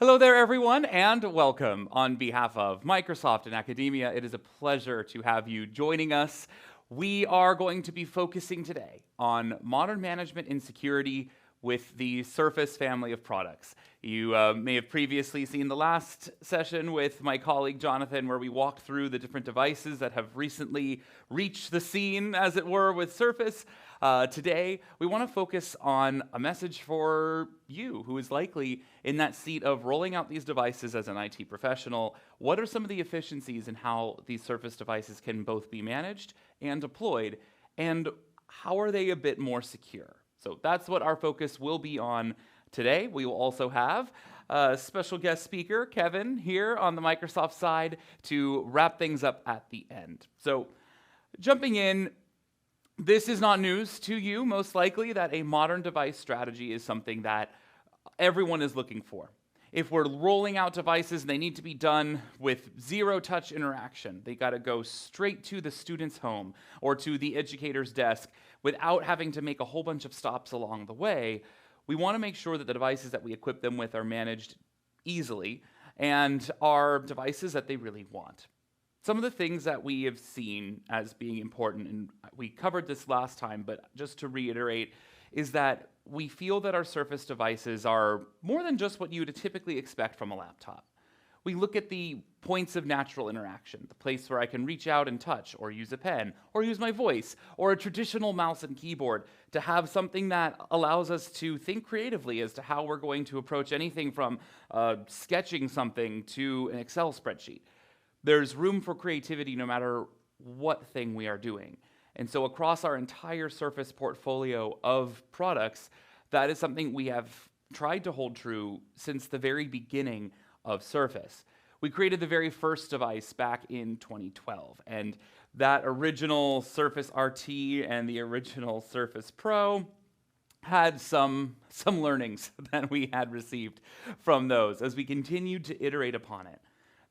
Hello there, everyone, and welcome. On behalf of Microsoft and academia, it is a pleasure to have you joining us. We are going to be focusing today on modern management and security with the Surface family of products. You may have previously seen the last session with my colleague Jonathan, where we walked through the different devices that have recently reached the scene, as it were, with Surface. Today, we want to focus on a message for you, who is likely in that seat of rolling out these devices as an IT professional. What are some of the efficiencies in how these Surface devices can both be managed and deployed, and how are they a bit more secure? So that's what our focus will be on today. We will also have a special guest speaker, Kevin, here on the Microsoft side to wrap things up at the end. So jumping in, this is not news to you, most likely, that a modern device strategy is something that everyone is looking for. If we're rolling out devices, they need to be done with zero-touch interaction. They got to go straight to the student's home or to the educator's desk without having to make a whole bunch of stops along the way. We want to make sure that the devices that we equip them with are managed easily and are devices that they really want. Some of the things that we have seen as being important, and we covered this last time, but just to reiterate, is that we feel that our Surface devices are more than just what you would typically expect from a laptop. We look at the points of natural interaction, the place where I can reach out and touch, or use a pen, or use my voice, or a traditional mouse and keyboard, to have something that allows us to think creatively as to how we're going to approach anything from sketching something to an Excel spreadsheet. There's room for creativity no matter what thing we are doing. And so across our entire Surface portfolio of products, that is something we have tried to hold true since the very beginning of Surface. We created the very first device back in 2012, and that original Surface RT and the original Surface Pro had some learnings that we had received from those as we continued to iterate upon it.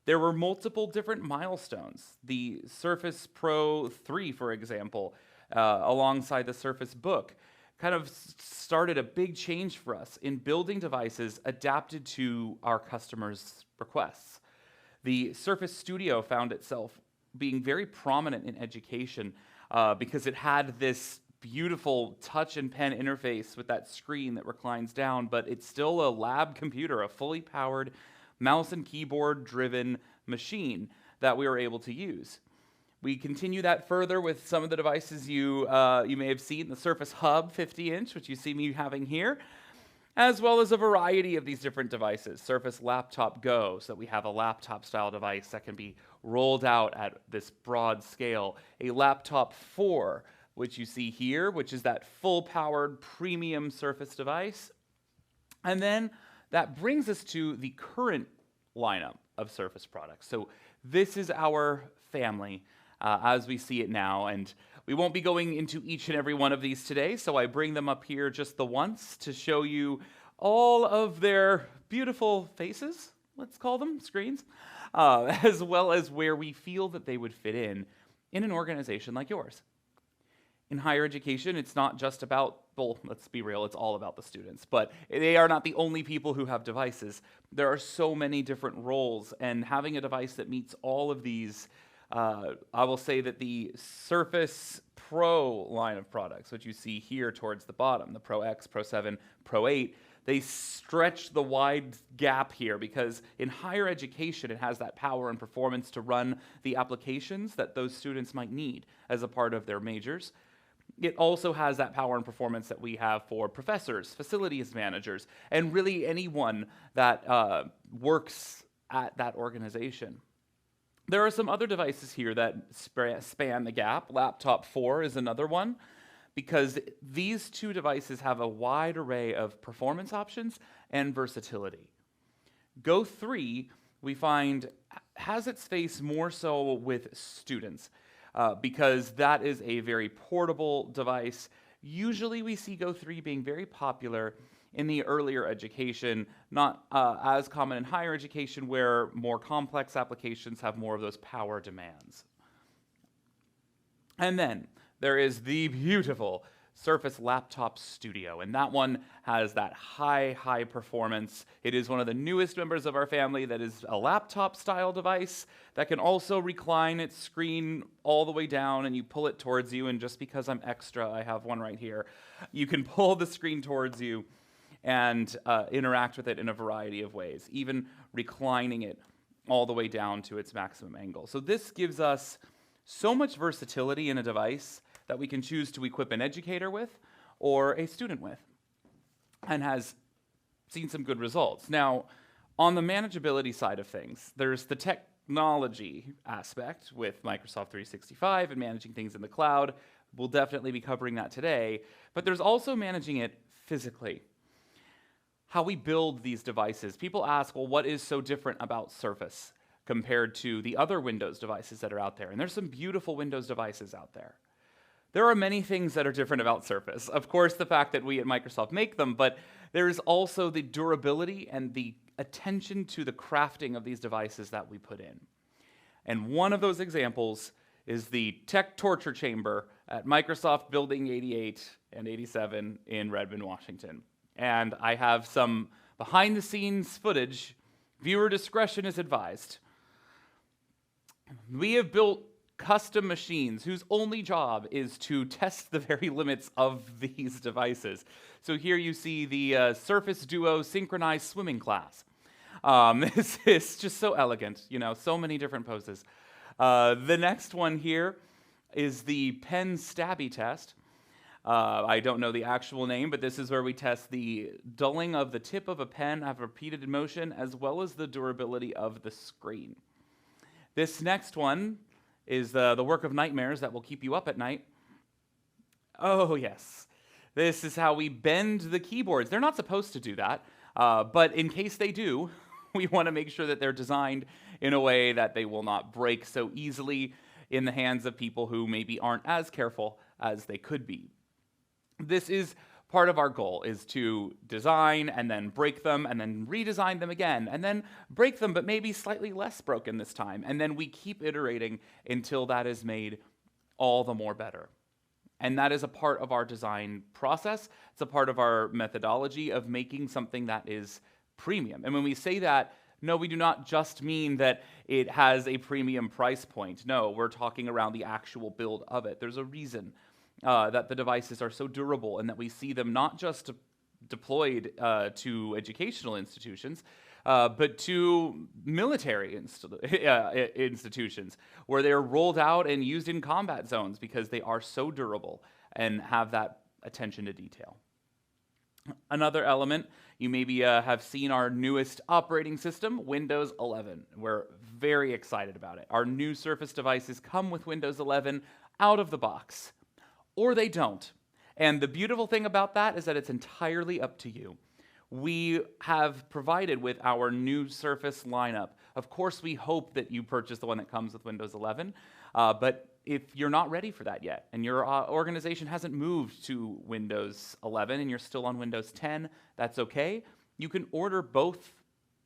There were multiple different milestones. The Surface Pro 3, for example, alongside the Surface Book, kind of started a big change for us in building devices adapted to our customers' requests. The Surface Studio found itself being very prominent in education because it had this beautiful touch and pen interface with that screen that reclines down, but it's still a lab computer, a fully powered mouse and keyboard driven machine that we were able to use. We continue that further with some of the devices you may have seen, the Surface Hub 50-inch, which you see me having here, as well as a variety of these different devices. Surface Laptop Go, so that we have a laptop style device that can be rolled out at this broad scale. A Laptop 4, which you see here, which is that full powered premium Surface device. And then that brings us to the current lineup of Surface products. So this is our family as we see it now, and we won't be going into each and every one of these today, so I bring them up here just the once to show you all of their beautiful faces, let's call them, screens, as well as where we feel that they would fit in an organization like yours. In higher education, it's not just about, well, let's be real, it's all about the students, but they are not the only people who have devices. There are so many different roles, and having a device that meets all of these, I will say that the Surface Pro line of products, which you see here towards the bottom, the Pro X, Pro 7, Pro 8, they stretch the wide gap here because in higher education, it has that power and performance to run the applications that those students might need as a part of their majors. It also has that power and performance that we have for professors, facilities managers, and really anyone that works at that organization. There are some other devices here that span the gap. Laptop 4 is another one, because these two devices have a wide array of performance options and versatility. Go 3, we find, has its face more so with students. Because that is a very portable device. Usually we see Go 3 being very popular in the earlier education, not as common in higher education where more complex applications have more of those power demands. And then there is the beautiful Surface Laptop Studio, and that one has that high performance. It is one of the newest members of our family that is a laptop-style device that can also recline its screen all the way down, and you pull it towards you, and just because I'm extra, I have one right here. You can pull the screen towards you and interact with it in a variety of ways, even reclining it all the way down to its maximum angle. So this gives us so much versatility in a device that we can choose to equip an educator with or a student with, and has seen some good results. Now, on the manageability side of things, there's the technology aspect with Microsoft 365 and managing things in the cloud. We'll definitely be covering that today, but there's also managing it physically. How we build these devices. People ask, well, what is so different about Surface compared to the other Windows devices that are out there? And there's some beautiful Windows devices out there. There are many things that are different about Surface. Of course, the fact that we at Microsoft make them, but there is also the durability and the attention to the crafting of these devices that we put in. And one of those examples is the tech torture chamber at Microsoft Building 88 and 87 in Redmond, Washington. And I have some behind-the-scenes footage. Viewer discretion is advised. We have built custom machines whose only job is to test the very limits of these devices. So here you see the Surface Duo synchronized swimming class. This is just so elegant, so many different poses. The next one here is the pen stabby test. I don't know the actual name, but this is where we test the dulling of the tip of a pen of repeated motion, as well as the durability of the screen. This next one is the work of nightmares that will keep you up at night. Oh, yes. This is how we bend the keyboards. They're not supposed to do that, but in case they do, we want to make sure that they're designed in a way that they will not break so easily in the hands of people who maybe aren't as careful as they could be. This is part of our goal, is to design and then break them and then redesign them again and then break them, but maybe slightly less broken this time. And then we keep iterating until that is made all the more better. And that is a part of our design process. It's a part of our methodology of making something that is premium. And when we say that, no, we do not just mean that it has a premium price point. No, we're talking around the actual build of it. There's a reason that the devices are so durable and that we see them not just deployed to educational institutions, but to military institutions where they're rolled out and used in combat zones because they are so durable and have that attention to detail. Another element, you maybe have seen our newest operating system, Windows 11. We're very excited about it. Our new Surface devices come with Windows 11 out of the box, or they don't. And the beautiful thing about that is that it's entirely up to you. We have provided with our new Surface lineup. Of course, we hope that you purchase the one that comes with Windows 11, but if you're not ready for that yet, and your organization hasn't moved to Windows 11 and you're still on Windows 10, that's okay. You can order both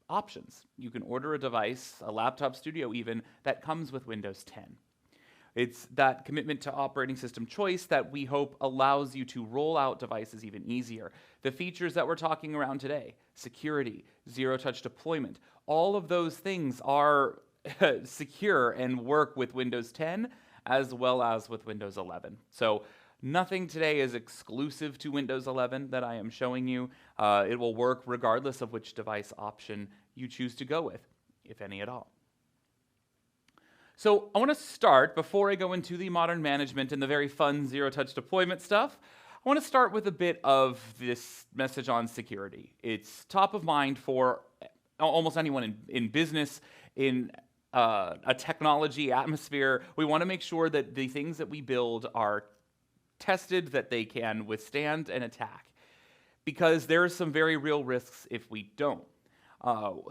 options. You can order a device, a laptop studio even, that comes with Windows 10. It's that commitment to operating system choice that we hope allows you to roll out devices even easier. The features that we're talking around today, security, zero-touch deployment, all of those things are secure and work with Windows 10 as well as with Windows 11. So nothing today is exclusive to Windows 11 that I am showing you. It will work regardless of which device option you choose to go with, if any at all. So I want to start, before I go into the modern management and the very fun zero-touch deployment stuff, I want to start with a bit of this message on security. It's top of mind for almost anyone in business, in a technology atmosphere. We want to make sure that the things that we build are tested, that they can withstand an attack, because there are some very real risks if we don't.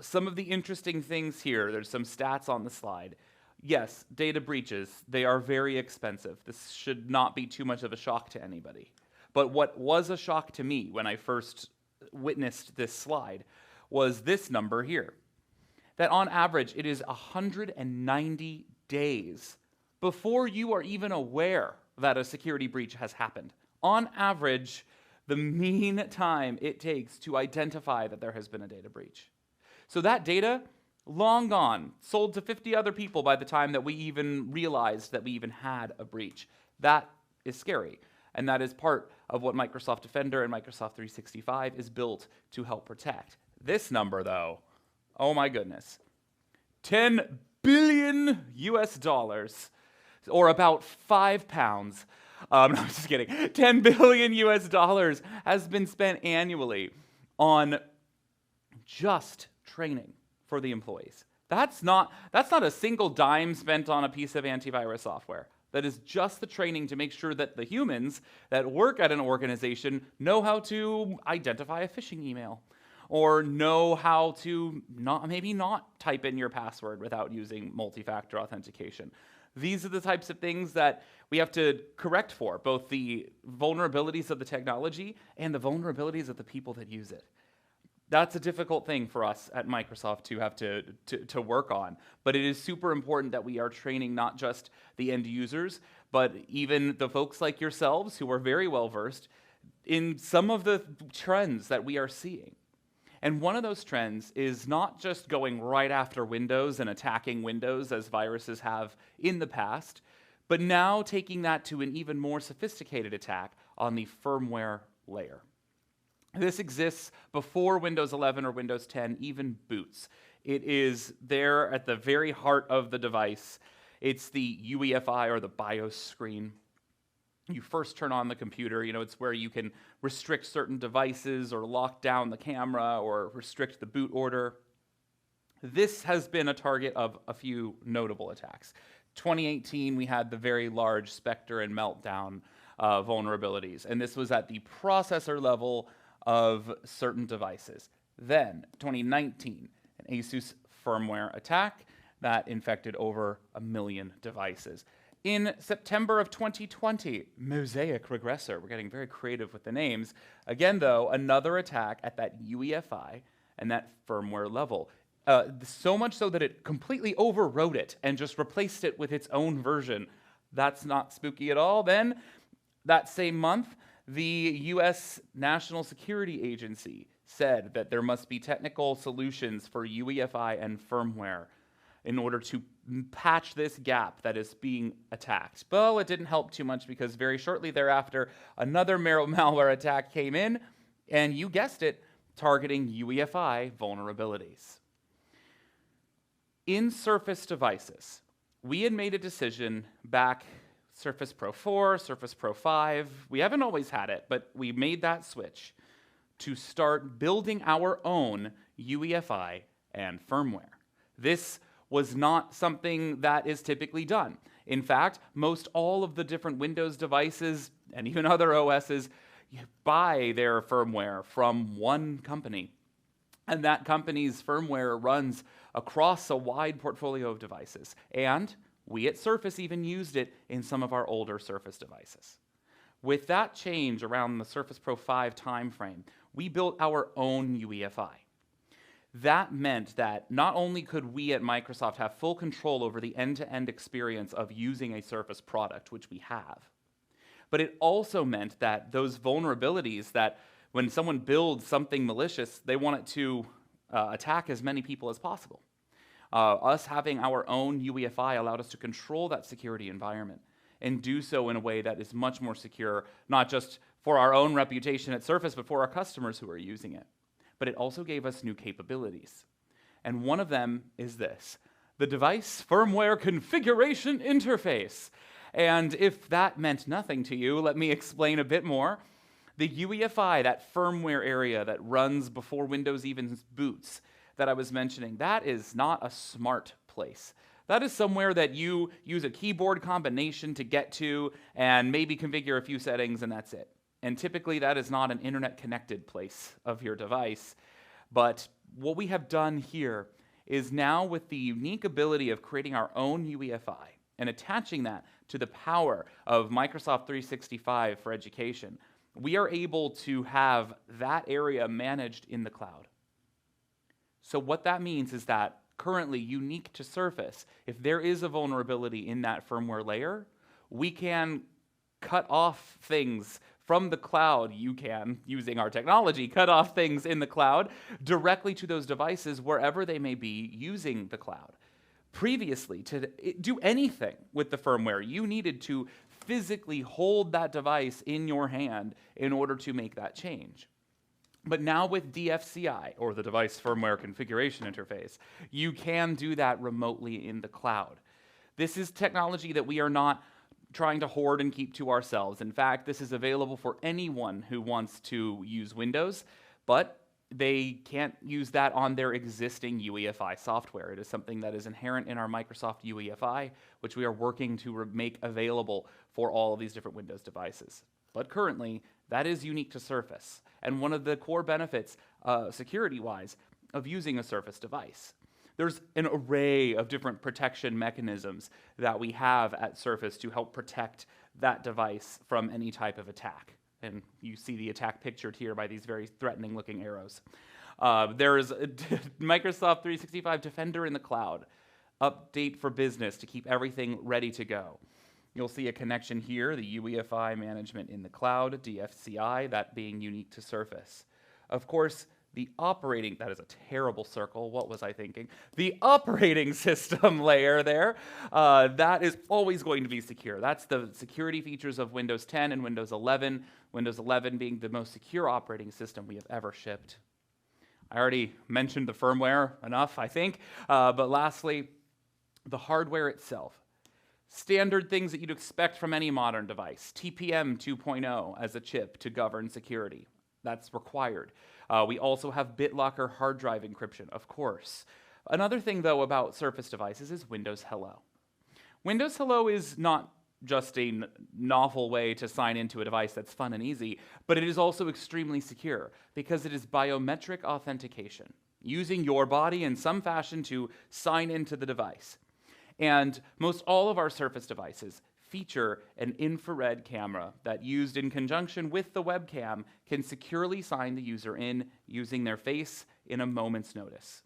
Some of the interesting things here, there's some stats on the slide. Yes, data breaches, they are very expensive. This should not be too much of a shock to anybody. But what was a shock to me when I first witnessed this slide was this number here. That on average, it is 190 days before you are even aware that a security breach has happened On average, the mean time it takes to identify that there has been a data breach. So that data, long gone, sold to 50 other people by the time that we even realized that we even had a breach. That is scary. And that is part of what Microsoft Defender and Microsoft 365 is built to help protect. This number, though, oh my goodness, 10 billion US dollars, or about 5 pounds. No, I'm just kidding. 10 billion US dollars has been spent annually on just training for the employees. That's not a single dime spent on a piece of antivirus software. That is just the training to make sure that the humans that work at an organization know how to identify a phishing email, or know how to maybe not type in your password without using multi-factor authentication. These are the types of things that we have to correct for, both the vulnerabilities of the technology and the vulnerabilities of the people that use it. That's a difficult thing for us at Microsoft to have to work on, but it is super important that we are training not just the end users, but even the folks like yourselves who are very well versed in some of the trends that we are seeing. And one of those trends is not just going right after Windows and attacking Windows as viruses have in the past, but now taking that to an even more sophisticated attack on the firmware layer. This exists before Windows 11 or Windows 10 even boots. It is there at the very heart of the device. It's the UEFI, or the BIOS screen. You first turn on the computer, it's where you can restrict certain devices or lock down the camera or restrict the boot order. This has been a target of a few notable attacks. 2018, we had the very large Spectre and Meltdown vulnerabilities, and this was at the processor level of certain devices. Then, 2019, an Asus firmware attack that infected over 1 million devices. In September of 2020, Mosaic Regressor, we're getting very creative with the names. Again, though, another attack at that UEFI and that firmware level. So much so that it completely overwrote it and just replaced it with its own version. That's not spooky at all. Then, that same month, the US National Security Agency said that there must be technical solutions for UEFI and firmware in order to patch this gap that is being attacked. Well, it didn't help too much because very shortly thereafter, another malware attack came in, and you guessed it, targeting UEFI vulnerabilities. In Surface devices, we had made a decision back Surface Pro 4, Surface Pro 5, we haven't always had it, but we made that switch to start building our own UEFI and firmware. This was not something that is typically done. In fact, most all of the different Windows devices and even other OSs buy their firmware from one company. And that company's firmware runs across a wide portfolio of devices. And we at Surface even used it in some of our older Surface devices. With that change around the Surface Pro 5 timeframe, we built our own UEFI. That meant that not only could we at Microsoft have full control over the end-to-end experience of using a Surface product, which we have, but it also meant that those vulnerabilities that when someone builds something malicious, they want it to attack as many people as possible. Us having our own UEFI allowed us to control that security environment and do so in a way that is much more secure, not just for our own reputation at Surface, but for our customers who are using it. But it also gave us new capabilities. And one of them is this, the device firmware configuration interface. And if that meant nothing to you, let me explain a bit more. The UEFI, that firmware area that runs before Windows even boots that I was mentioning, that is not a smart place. That is somewhere that you use a keyboard combination to get to and maybe configure a few settings and that's it. And typically that is not an internet-connected place of your device. But what we have done here is now with the unique ability of creating our own UEFI and attaching that to the power of Microsoft 365 for education, we are able to have that area managed in the cloud. So what that means is that currently unique to Surface, if there is a vulnerability in that firmware layer, we can cut off things From the cloud, you can, using our technology, cut off things in the cloud directly to those devices wherever they may be using the cloud. Previously, to do anything with the firmware, you needed to physically hold that device in your hand in order to make that change. But now with DFCI, or the Device Firmware Configuration Interface, you can do that remotely in the cloud. This is technology that we are not trying to hoard and keep to ourselves. In fact, this is available for anyone who wants to use Windows, but they can't use that on their existing UEFI software. It is something that is inherent in our Microsoft UEFI, which we are working to make available for all of these different Windows devices. But currently, that is unique to Surface, and one of the core benefits, security-wise, of using a Surface device. There's an array of different protection mechanisms that we have at Surface to help protect that device from any type of attack. And you see the attack pictured here by these very threatening-looking arrows. There is a Microsoft 365 Defender in the cloud, update for business to keep everything ready to go. You'll see a connection here, the UEFI management in the cloud, DFCI, that being unique to Surface. Of course, the operating, that is a terrible circle, what was I thinking? The operating system layer there, that is always going to be secure. That's the security features of Windows 10 and Windows 11, Windows 11 being the most secure operating system we have ever shipped. I already mentioned the firmware enough, I think, but lastly, the hardware itself. Standard things that you'd expect from any modern device. TPM 2.0 as a chip to govern security. That's required. We also have BitLocker hard drive encryption, of course. Another thing, though, about Surface devices is Windows Hello. Windows Hello is not just a novel way to sign into a device that's fun and easy, but it is also extremely secure because it is biometric authentication, using your body in some fashion to sign into the device. And most all of our Surface devices feature an infrared camera that, used in conjunction with the webcam, can securely sign the user in using their face in a moment's notice.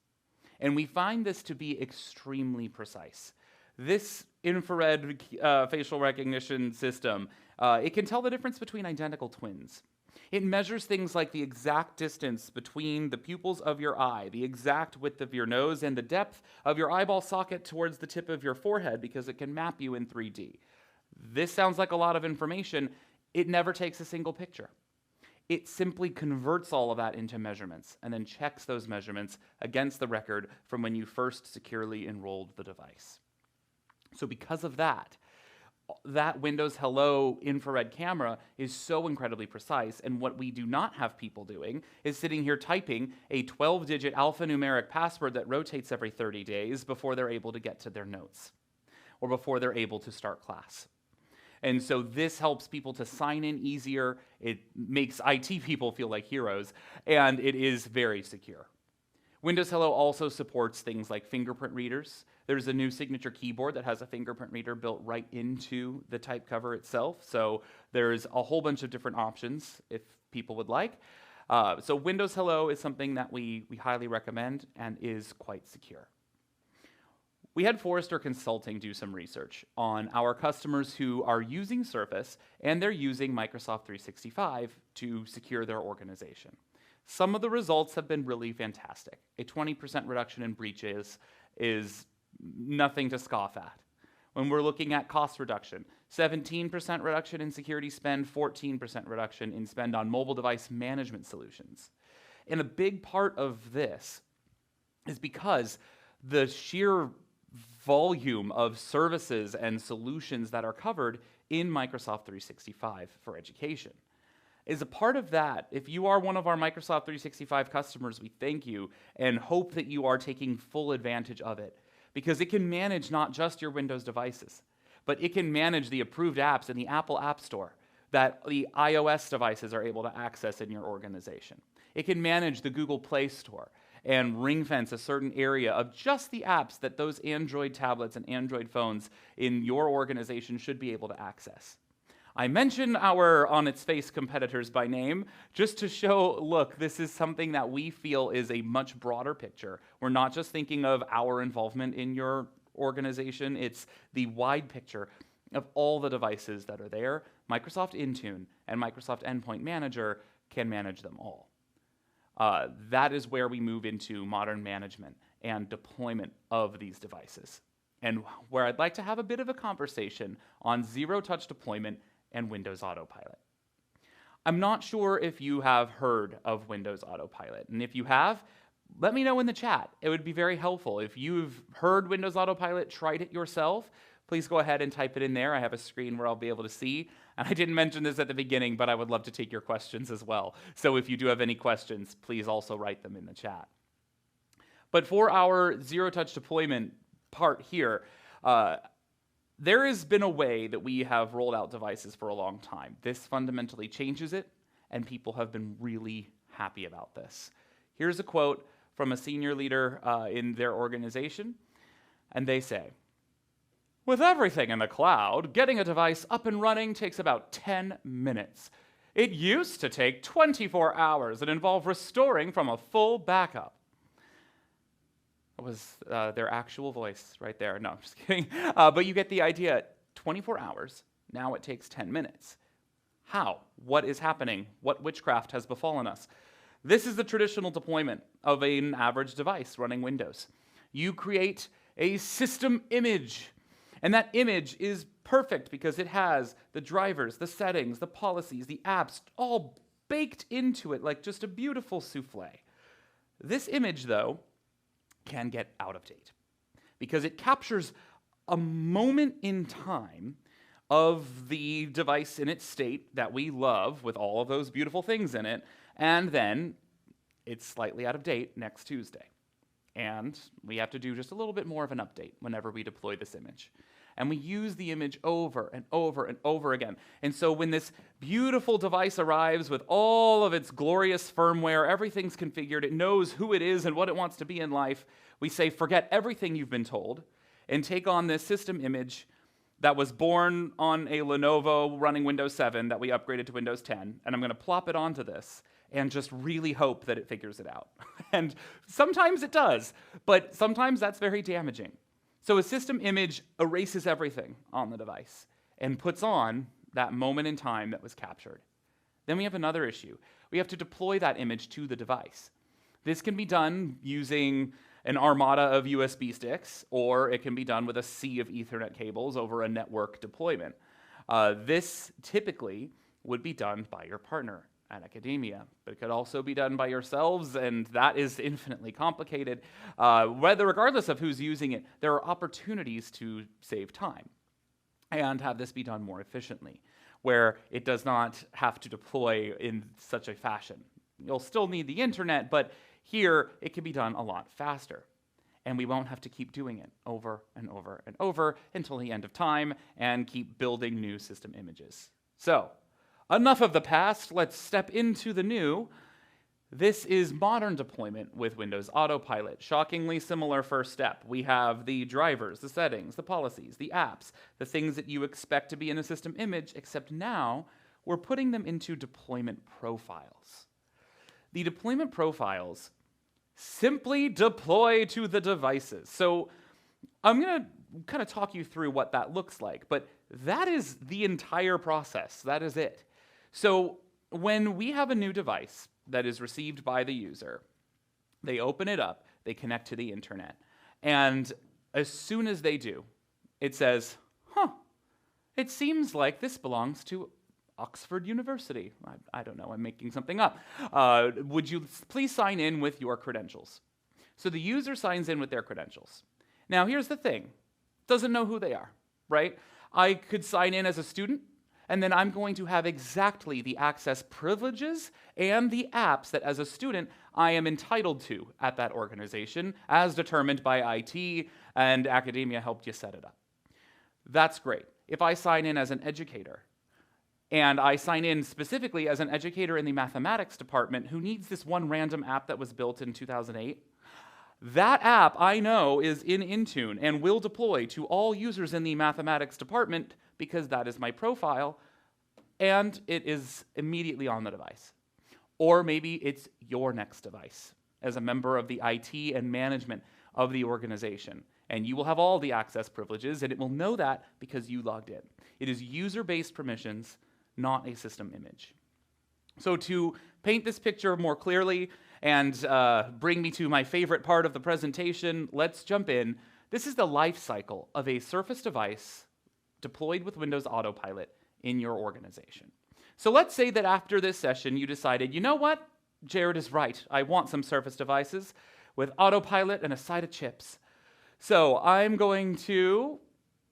And we find this to be extremely precise. This infrared facial recognition system, it can tell the difference between identical twins. It measures things like the exact distance between the pupils of your eye, the exact width of your nose, and the depth of your eyeball socket towards the tip of your forehead because it can map you in 3D. This sounds like a lot of information. It never takes a single picture. It simply converts all of that into measurements and then checks those measurements against the record from when you first securely enrolled the device. So because of that, that Windows Hello infrared camera is so incredibly precise, and what we do not have people doing is sitting here typing a 12-digit alphanumeric password that rotates every 30 days before they're able to get to their notes or before they're able to start class. And so this helps people to sign in easier, it makes IT people feel like heroes, and it is very secure. Windows Hello also supports things like fingerprint readers. There's a new signature keyboard that has a fingerprint reader built right into the type cover itself. So there's a whole bunch of different options if people would like. So Windows Hello is something that we highly recommend and is quite secure. We had Forrester Consulting do some research on our customers who are using Surface and they're using Microsoft 365 to secure their organization. Some of the results have been really fantastic. A 20% reduction in breaches is nothing to scoff at. When we're looking at cost reduction, 17% reduction in security spend, 14% reduction in spend on mobile device management solutions. And a big part of this is because the sheer volume of services and solutions that are covered in Microsoft 365 for education. As a part of that, if you are one of our Microsoft 365 customers, we thank you and hope that you are taking full advantage of it, because it can manage not just your Windows devices, but it can manage the approved apps in the Apple App Store that the iOS devices are able to access in your organization. It can manage the Google Play Store and ring-fence a certain area of just the apps that those Android tablets and Android phones in your organization should be able to access. I mention our on-its-face competitors by name just to show, look, this is something that we feel is a much broader picture. We're not just thinking of our involvement in your organization, it's the wide picture of all the devices that are there, Microsoft Intune and Microsoft Endpoint Manager can manage them all. That is where we move into modern management and deployment of these devices, and where I'd like to have a bit of a conversation on zero-touch deployment and Windows Autopilot. I'm not sure if you have heard of Windows Autopilot, and if you have, let me know in the chat. It would be very helpful. If you've heard Windows Autopilot, tried it yourself, please go ahead and type it in there. I have a screen where I'll be able to see. And I didn't mention this at the beginning, but I would love to take your questions as well. So if you do have any questions, please also write them in the chat. But for our zero-touch deployment part here, there has been a way that we have rolled out devices for a long time. This fundamentally changes it, and people have been really happy about this. Here's a quote from a senior leader in their organization, and they say, "With everything in the cloud, getting a device up and running takes about 10 minutes. It used to take 24 hours and involve restoring from a full backup." That was their actual voice right there. No, I'm just kidding. But you get the idea. 24 hours, now it takes 10 minutes. How? What is happening? What witchcraft has befallen us? This is the traditional deployment of an average device running Windows. You create a system image, and that image is perfect because it has the drivers, the settings, the policies, the apps, all baked into it like just a beautiful souffle. This image, though, can get out of date because it captures a moment in time of the device in its state that we love with all of those beautiful things in it, and then it's slightly out of date next Tuesday. And we have to do just a little bit more of an update whenever we deploy this image. And we use the image over and over and over again. And so when this beautiful device arrives with all of its glorious firmware, everything's configured, it knows who it is and what it wants to be in life, we say, forget everything you've been told and take on this system image that was born on a Lenovo running Windows 7 that we upgraded to Windows 10, and I'm going to plop it onto this and just really hope that it figures it out. And sometimes it does, but sometimes that's very damaging. So a system image erases everything on the device and puts on that moment in time that was captured. Then we have another issue. We have to deploy that image to the device. This can be done using an armada of USB sticks, or it can be done with a sea of Ethernet cables over a network deployment. This typically would be done by your partner at academia, but it could also be done by yourselves, and that is infinitely complicated. Regardless of who's using it, there are opportunities to save time and have this be done more efficiently, where it does not have to deploy in such a fashion. You'll still need the internet, but here it can be done a lot faster. And we won't have to keep doing it over and over and over until the end of time and keep building new system images. So, enough of the past, let's step into the new. This is modern deployment with Windows Autopilot. Shockingly similar first step. We have the drivers, the settings, the policies, the apps, the things that you expect to be in a system image, except now we're putting them into deployment profiles. The deployment profiles simply deploy to the devices. So I'm going to kind of talk you through what that looks like, but that is the entire process. That is it. So when we have a new device that is received by the user, they open it up, they connect to the internet, and as soon as they do, it says, it seems like this belongs to Oxford University. I don't know, I'm making something up. Would you please sign in with your credentials? So the user signs in with their credentials. Now here's the thing, doesn't know who they are, right? I could sign in as a student, and then I'm going to have exactly the access privileges and the apps that as a student I am entitled to at that organization as determined by IT, and academia helped you set it up. That's great. If I sign in as an educator, and I sign in specifically as an educator in the mathematics department who needs this one random app that was built in 2008, that app I know is in Intune and will deploy to all users in the mathematics department because that is my profile, and it is immediately on the device. Or maybe it's your next device as a member of the IT and management of the organization, and you will have all the access privileges, and it will know that because you logged in. It is user-based permissions, not a system image. So to paint this picture more clearly and bring me to my favorite part of the presentation, let's jump in. This is the life cycle of a Surface device deployed with Windows Autopilot in your organization. So let's say that after this session you decided, you know what? Jared is right. I want some Surface devices with Autopilot and a side of chips. So I'm going to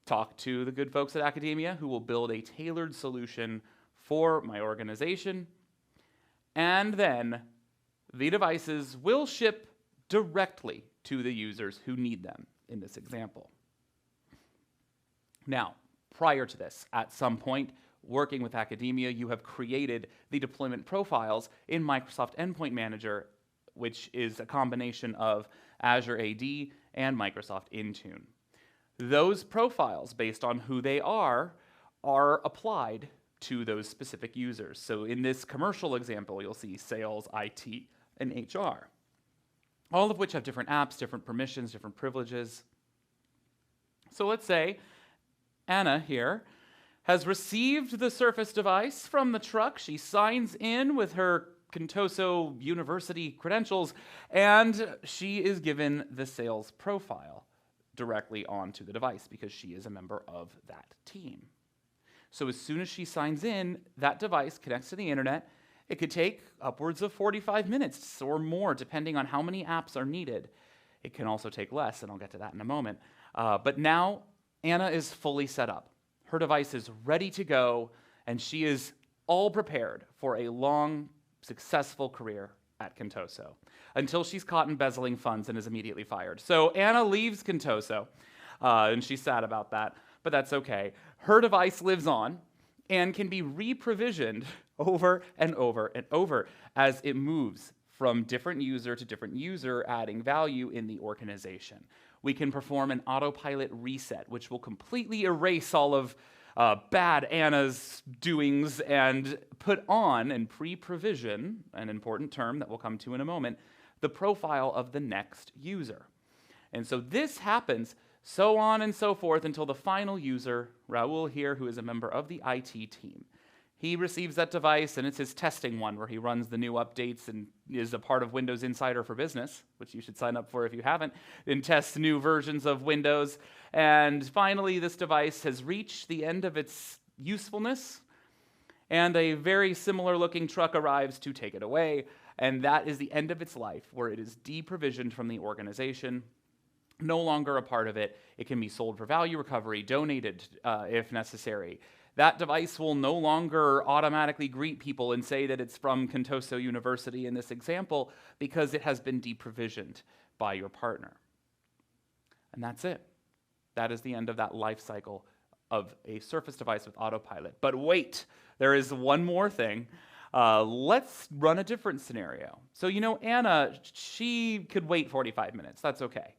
talk to the good folks at academia who will build a tailored solution for my organization, and then the devices will ship directly to the users who need them in this example. Now, prior to this, at some point, working with academia, you have created the deployment profiles in Microsoft Endpoint Manager, which is a combination of Azure AD and Microsoft Intune. Those profiles, based on who they are applied to those specific users. So in this commercial example, you'll see sales, IT, and HR, all of which have different apps, different permissions, different privileges. So let's say Anna here has received the Surface device from the truck. She signs in with her Contoso University credentials, and she is given the sales profile directly onto the device because she is a member of that team. So as soon as she signs in, that device connects to the internet. It could take upwards of 45 minutes or more, depending on how many apps are needed. It can also take less, and I'll get to that in a moment. But now Anna is fully set up. Her device is ready to go, and she is all prepared for a long, successful career at Contoso, until she's caught embezzling funds and is immediately fired. So Anna leaves Contoso, and she's sad about that, but that's okay. Her device lives on and can be re-provisioned over and over and over as it moves from different user to different user, adding value in the organization. We can perform an autopilot reset, which will completely erase all of bad Anna's doings and put on and pre-provision, an important term that we'll come to in a moment, the profile of the next user. And so this happens so on and so forth until the final user, Raul here, who is a member of the IT team. He receives that device, and it's his testing one where he runs the new updates and is a part of Windows Insider for Business, which you should sign up for if you haven't, and tests new versions of Windows. And finally, this device has reached the end of its usefulness, and a very similar looking truck arrives to take it away, and that is the end of its life, where it is deprovisioned from the organization, no longer a part of it. It can be sold for value recovery, donated if necessary. That device will no longer automatically greet people and say that it's from Contoso University in this example because it has been deprovisioned by your partner. And that's it. That is the end of that life cycle of a Surface device with Autopilot. But wait, there is one more thing. Let's run a different scenario. So, you know, Anna, she could wait 45 minutes. That's okay.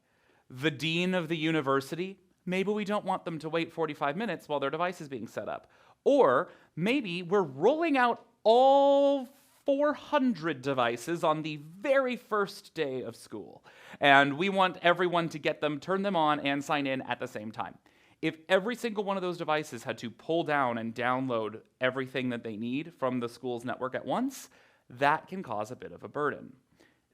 The dean of the university, maybe we don't want them to wait 45 minutes while their device is being set up. Or maybe we're rolling out all 400 devices on the very first day of school, and we want everyone to get them, turn them on, and sign in at the same time. If every single one of those devices had to pull down and download everything that they need from the school's network at once, that can cause a bit of a burden.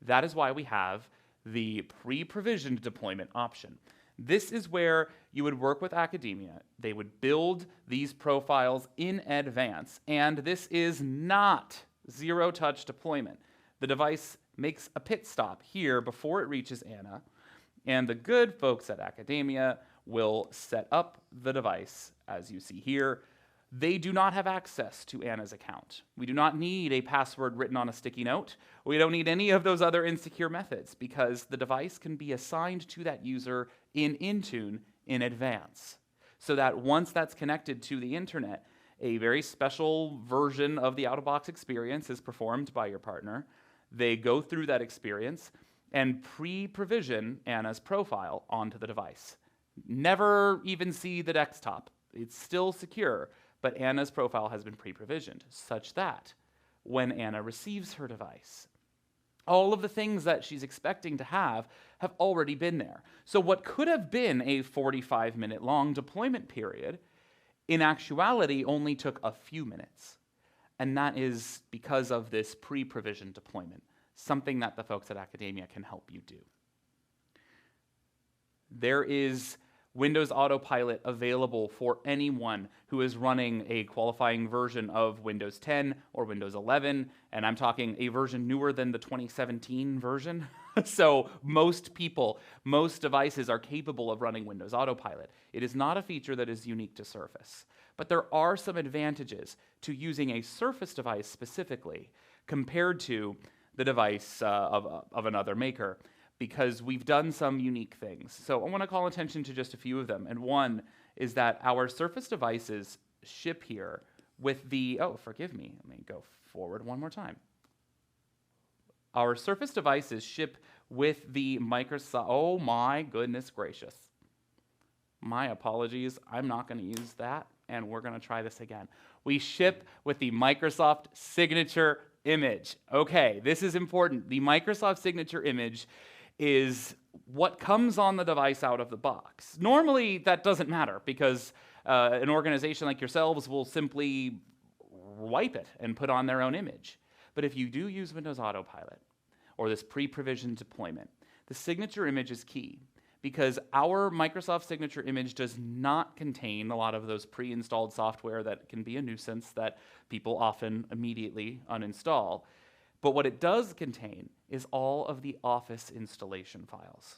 That is why we have the pre-provisioned deployment option. This is where you would work with academia. They would build these profiles in advance, and this is not zero-touch deployment. The device makes a pit stop here before it reaches Anna, and the good folks at academia will set up the device, as you see here. They do not have access to Anna's account. We do not need a password written on a sticky note. We don't need any of those other insecure methods because the device can be assigned to that user in Intune in advance, so that once that's connected to the internet, a very special version of the out-of-box experience is performed by your partner. They go through that experience and pre-provision Anna's profile onto the device. Never even see the desktop. It's still secure, but Anna's profile has been pre-provisioned such that when Anna receives her device, All of the things that she's expecting to have already been there. So what could have been a 45-minute long deployment period, in actuality only took a few minutes. And that is because of this pre-provisioned deployment, something that the folks at Academia can help you do. There is Windows Autopilot available for anyone who is running a qualifying version of Windows 10 or Windows 11, and I'm talking a version newer than the 2017 version. So most people, most devices are capable of running Windows Autopilot. It is not a feature that is unique to Surface, but there are some advantages to using a Surface device specifically compared to the device of another maker, because we've done some unique things. So I want to call attention to just a few of them. And one is that our Surface devices ship here with the, oh, forgive me, let me go forward one more time. Our Surface devices ship with the Microsoft, oh my goodness gracious. My apologies, I'm not going to use that, and we're going to try this again. We ship with the Microsoft Signature Image. Okay, this is important. The Microsoft Signature Image is what comes on the device out of the box. Normally, that doesn't matter because an organization like yourselves will simply wipe it and put on their own image. But if you do use Windows Autopilot or this pre-provisioned deployment, the signature image is key because our Microsoft Signature Image does not contain a lot of those pre-installed software that can be a nuisance that people often immediately uninstall. But what it does contain is all of the Office installation files.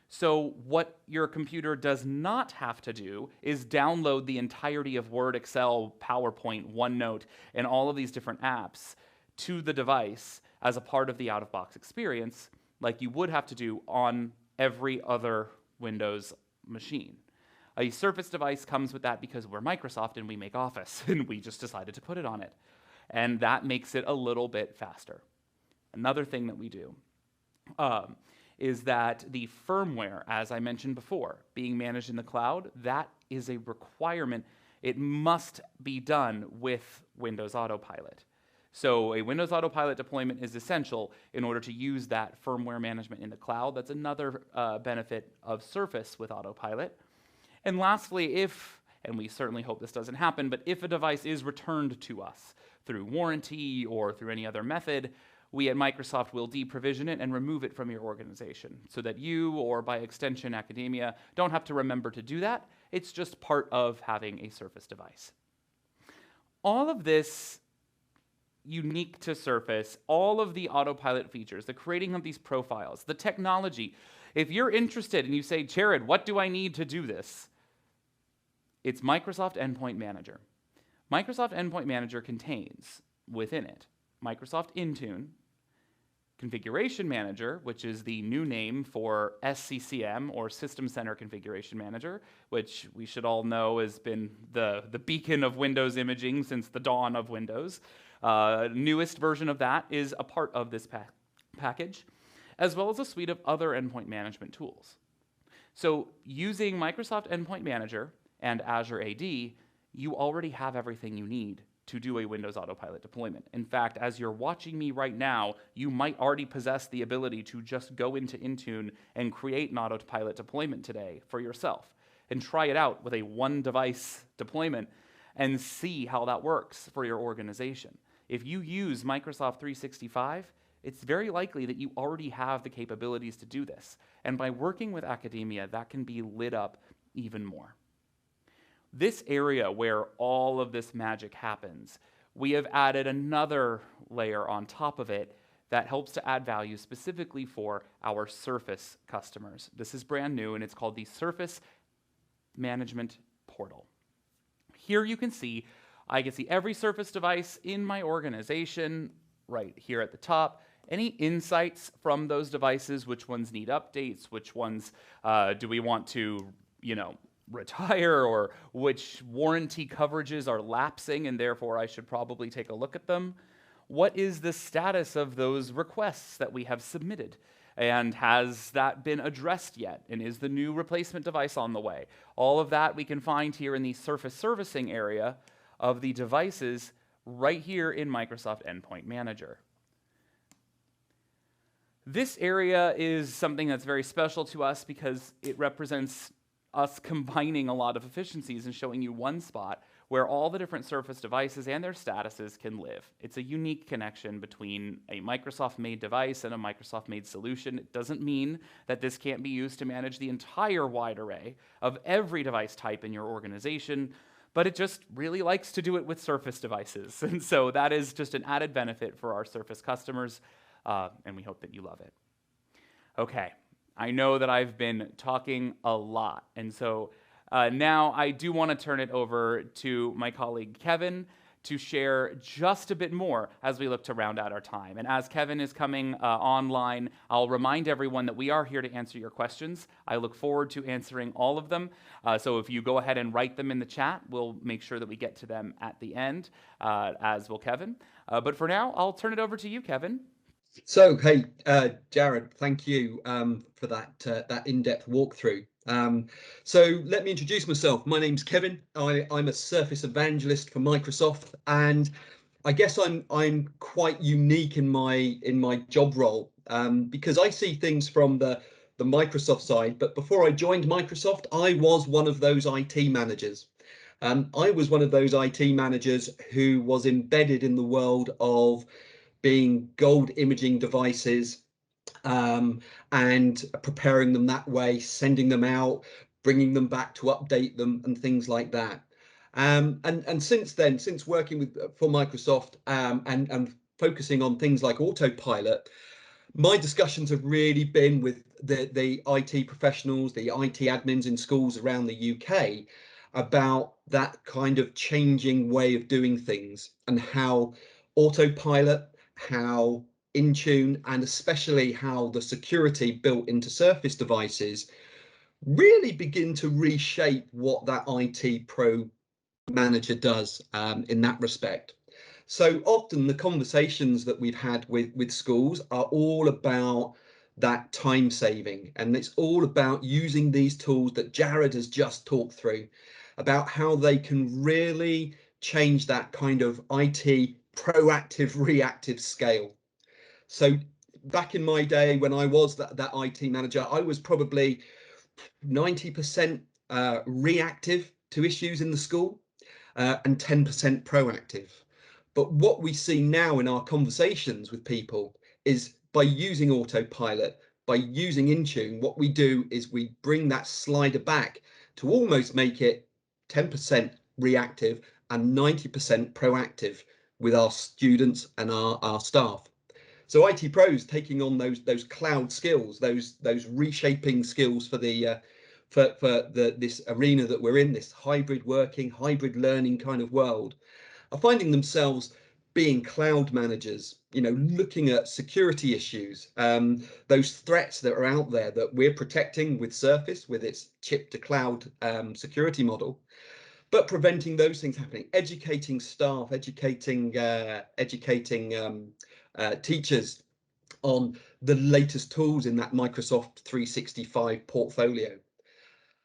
So what your computer does not have to do is download the entirety of Word, Excel, PowerPoint, OneNote, and all of these different apps to the device as a part of the out-of-box experience, like you would have to do on every other Windows machine. A Surface device comes with that because we're Microsoft and we make Office, and we just decided to put it on it. And that makes it a little bit faster. Another thing that we do is that the firmware, as I mentioned before, being managed in the cloud, that is a requirement. It must be done with Windows Autopilot. So a Windows Autopilot deployment is essential in order to use that firmware management in the cloud. That's another benefit of Surface with Autopilot. And lastly, if, and we certainly hope this doesn't happen, but if a device is returned to us through warranty or through any other method, we at Microsoft will deprovision it and remove it from your organization so that you, or by extension Academia, don't have to remember to do that. It's just part of having a Surface device. All of this unique to Surface, all of the Autopilot features, the creating of these profiles, the technology. If you're interested and you say, Jared, what do I need to do this? It's Microsoft Endpoint Manager. Microsoft Endpoint Manager contains, within it, Microsoft Intune, Configuration Manager, which is the new name for SCCM, or System Center Configuration Manager, which we should all know has been the beacon of Windows imaging since the dawn of Windows. Newest version of that is a part of this package, as well as a suite of other endpoint management tools. So using Microsoft Endpoint Manager and Azure AD, you already have everything you need to do a Windows Autopilot deployment. In fact, as you're watching me right now, you might already possess the ability to just go into Intune and create an Autopilot deployment today for yourself and try it out with a one-device deployment and see how that works for your organization. If you use Microsoft 365, it's very likely that you already have the capabilities to do this. And by working with Academia, that can be lit up even more. This area where all of this magic happens, we have added another layer on top of it that helps to add value specifically for our Surface customers. This is brand new, and it's called the Surface Management Portal. Here you can see, I can see every Surface device in my organization right here at the top. Any insights from those devices, which ones need updates, which ones do we want to, retire, or which warranty coverages are lapsing and therefore I should probably take a look at them. What is the status of those requests that we have submitted? And has that been addressed yet? And is the new replacement device on the way? All of that we can find here in the Surface servicing area of the devices right here in Microsoft Endpoint Manager. This area is something that's very special to us because it represents us combining a lot of efficiencies and showing you one spot where all the different Surface devices and their statuses can live. It's a unique connection between a Microsoft-made device and a Microsoft-made solution. It doesn't mean that this can't be used to manage the entire wide array of every device type in your organization, but it just really likes to do it with Surface devices. And so that is just an added benefit for our Surface customers, and we hope that you love it. Okay, I know that I've been talking a lot, and so now I do want to turn it over to my colleague Kevin to share just a bit more as we look to round out our time. And as Kevin is coming online, I'll remind everyone that we are here to answer your questions. I look forward to answering all of them. So if you go ahead and write them in the chat, we'll make sure that we get to them at the end, as will Kevin. But for now, I'll turn it over to you, Kevin. So, hey, Jared, thank you for that in-depth walkthrough. So let me introduce myself. My name's Kevin. I'm a Surface evangelist for Microsoft, and I guess I'm quite unique in my job role because I see things from the Microsoft side. But before I joined Microsoft, I was one of those IT managers. I was one of those IT managers who was embedded in the world of being gold imaging devices and preparing them that way, sending them out, bringing them back to update them and things like that. And since then, since working for Microsoft and focusing on things like Autopilot, my discussions have really been with the IT professionals, the IT admins in schools around the UK about that kind of changing way of doing things and how Autopilot, how Intune, and especially how the security built into Surface devices really begin to reshape what that IT pro manager does in that respect. So often the conversations that we've had with schools are all about that time saving, and it's all about using these tools that Jared has just talked through about how they can really change that kind of IT proactive reactive scale. So back in my day when I was that IT manager, I was probably 90% reactive to issues in the school and 10% proactive. But what we see now in our conversations with people is by using Autopilot, by using Intune, what we do is we bring that slider back to almost make it 10% reactive and 90% proactive with our students and our staff. So IT pros taking on those cloud skills, those reshaping skills for the this arena that we're in, this hybrid working, hybrid learning kind of world, are finding themselves being cloud managers, looking at security issues, those threats that are out there that we're protecting with Surface, with its chip to cloud security model, but preventing those things happening, educating staff, educating teachers on the latest tools in that Microsoft 365 portfolio.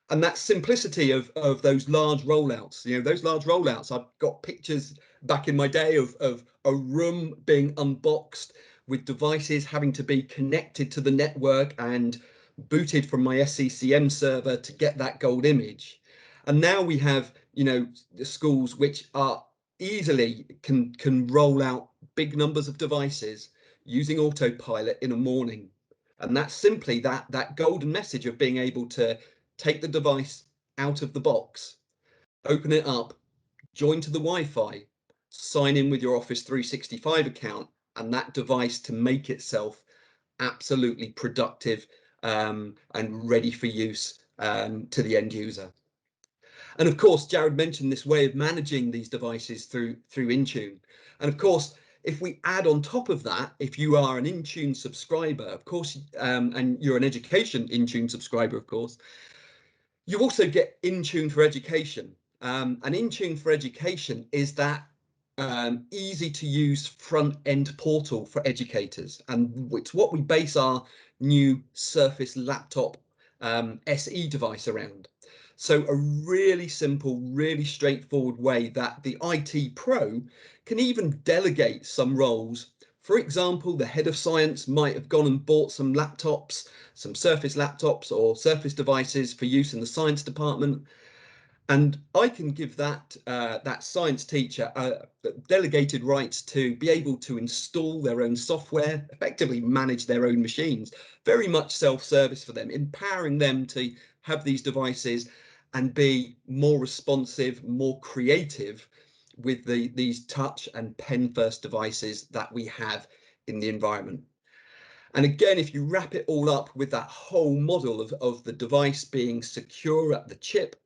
And that simplicity of those large rollouts, those large rollouts, I've got pictures back in my day of a room being unboxed with devices having to be connected to the network and booted from my SCCM server to get that gold image. And now we have, the schools which are easily can roll out big numbers of devices using Autopilot in a morning. And that's simply that golden message of being able to take the device out of the box, open it up, join to the Wi-Fi, sign in with your Office 365 account, and that device to make itself absolutely productive and ready for use to the end user. And of course, Jared mentioned this way of managing these devices through Intune. And of course, if we add on top of that, if you are an Intune subscriber, of course, and you're an education Intune subscriber, of course, you also get Intune for Education. And Intune for Education is that easy to use front end portal for educators. And it's what we base our new Surface laptop SE device around. So a really simple, really straightforward way that the IT pro can even delegate some roles For example, the head of science might have gone and bought some laptops, some Surface laptops or Surface devices for use in the science department. And I can give that science teacher delegated rights to be able to install their own software, effectively manage their own machines, very much self-service for them, empowering them to have these devices and be more responsive, more creative with these touch and pen first devices that we have in the environment. And again, if you wrap it all up with that whole model of the device being secure at the chip,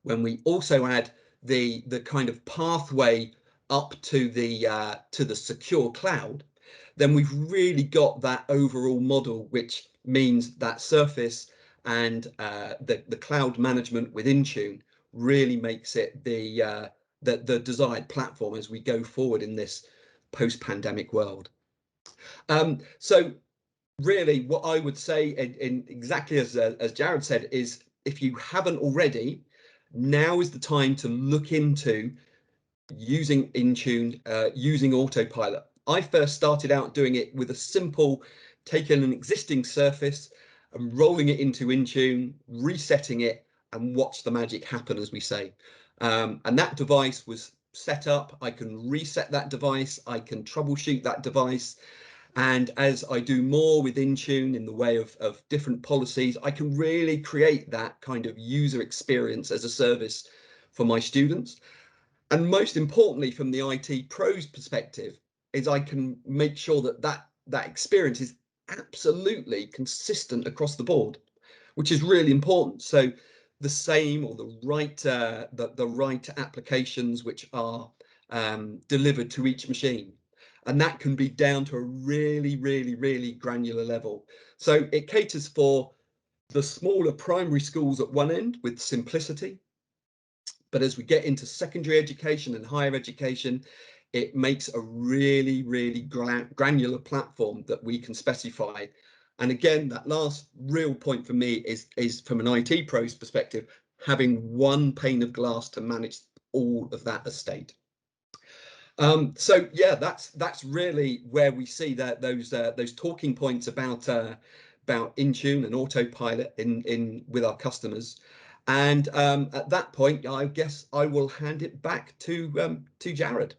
when we also add the kind of pathway up to the secure cloud, then we've really got that overall model, which means that Surface and the cloud management with Intune really makes it the desired platform as we go forward in this post-pandemic world. So really, what I would say, in exactly as Jared said, is if you haven't already, now is the time to look into using Intune, using Autopilot. I first started out doing it with a simple, taking an existing Surface and rolling it into Intune, resetting it, and watch the magic happen, as we say. And that device was set up. I can reset that device. I can troubleshoot that device. And as I do more with Intune in the way of different policies, I can really create that kind of user experience as a service for my students. And most importantly, from the IT pros perspective, is I can make sure that experience is absolutely consistent across the board, which is really important. So the same or the right applications which are delivered to each machine. And that can be down to a really, really, really granular level. So it caters for the smaller primary schools at one end with simplicity. But as we get into secondary education and higher education, it makes a really, really granular platform that we can specify. And again, that last real point for me is from an IT pro's perspective, having one pane of glass to manage all of that estate. So yeah, that's really where we see that those talking points about Intune and Autopilot in with our customers. And at that point, I guess I will hand it back to Jared.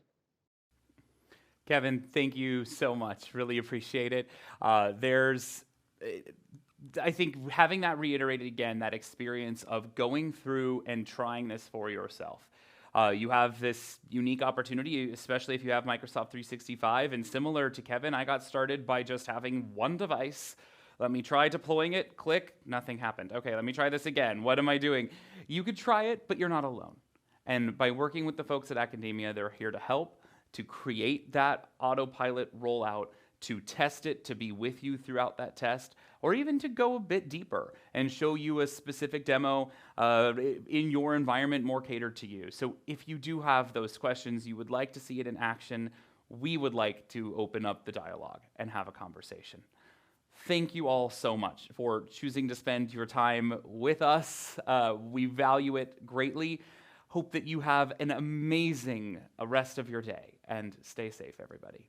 Kevin, thank you so much. Really appreciate it. I think having that reiterated again, that experience of going through and trying this for yourself. You have this unique opportunity, especially if you have Microsoft 365. And similar to Kevin, I got started by just having one device. Let me try deploying it, click, nothing happened. Okay, let me try this again. What am I doing? You could try it, but you're not alone. And by working with the folks at Academia, they're here to help, to create that autopilot rollout, to test it, to be with you throughout that test, or even to go a bit deeper and show you a specific demo in your environment more catered to you. So if you do have those questions, you would like to see it in action, we would like to open up the dialogue and have a conversation. Thank you all so much for choosing to spend your time with us. We value it greatly. Hope that you have an amazing rest of your day, and stay safe, everybody.